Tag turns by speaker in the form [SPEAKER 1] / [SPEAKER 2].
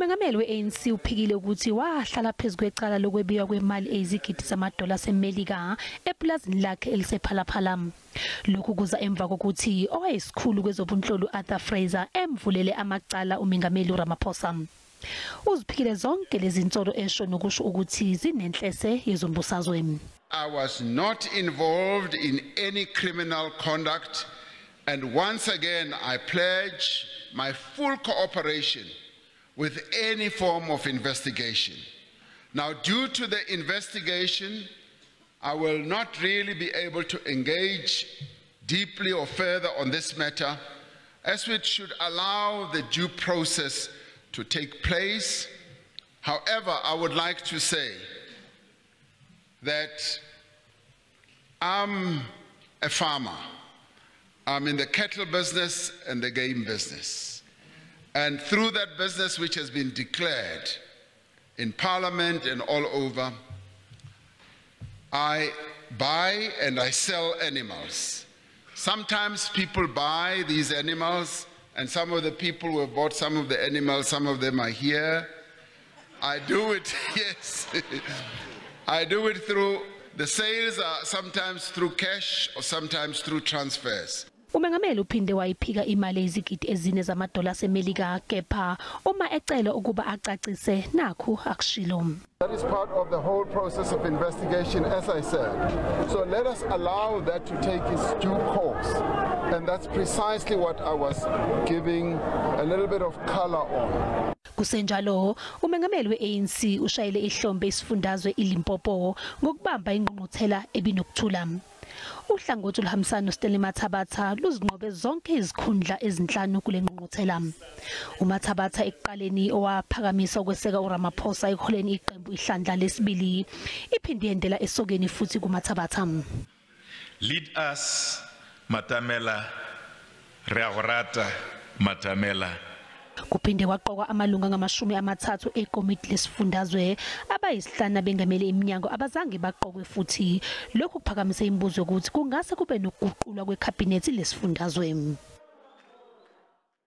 [SPEAKER 1] Umengameli weANC uphikile ukuthi wahlala phezu kwecala lokwebiwa kwemali ezigidi zamadola seMelika epulazini lakhe elisephalaphala. Lokhu kuza emva kokuthi owayeyisikhulu kwezobunhloli uArthur Fraser emvulele amacala uMengameli uRamaphosa. Uziphikile zonke lezi zinsolo esho nokusho ukuthi zinenhlese yezombusazwe.
[SPEAKER 2] I was not involved in any criminal conduct, and once again I pledge my full cooperation with any form of investigation. Now, due to the investigation, I will not really be able to engage deeply or further on this matter, as it should allow the due process to take place. However, I would like to say that I'm a farmer. I'm in the cattle business and the game business. And through that business, which has been declared in Parliament and all over, I buy and I sell animals. Sometimes people buy these animals, and some of the people who have bought some of the animals, some of them are here. I do it, yes. I do it through, the sales are sometimes through cash or sometimes through transfers.
[SPEAKER 1] Umengameli uphinde wayiphika imali ezigidi ezine zamadola seMelika kepha uma ecela ukuba acacise nakho akushilo.
[SPEAKER 2] That is part of the whole process of investigation, as I said. So let us allow that to take its due course. And that's precisely what I was giving a little bit of color on.
[SPEAKER 1] Kusenjalo, umengameli weANC ushayile ihlombe isifundazwe iLimpopo ngokubamba ingqungquthela ebinokuthula. Uhlangothi oluhambisana noSteli Mathabatha luzinqobe zonke izikhundla ezinhlanu kule ngqungquthela. uMathabatha ekuqaleni owaphakamisa ukweseka uRamaphosa ekholeni iqembu ihlandla lesibili iphinde yendela esokeni futhi kuMathabatha.
[SPEAKER 3] Lead us, Matamela, Reagorata, Matamela.
[SPEAKER 1] Kuphinde waqoka amalunga ngamashumi-30 ekomiti lesifundazwe abayisihlanu bengamele iminyango abazange baqokwe futhi lokhu kuphakamisa imibuzo ukuthi kungase kube nokuguqulwa kwekhabhinethi lesifundazwe.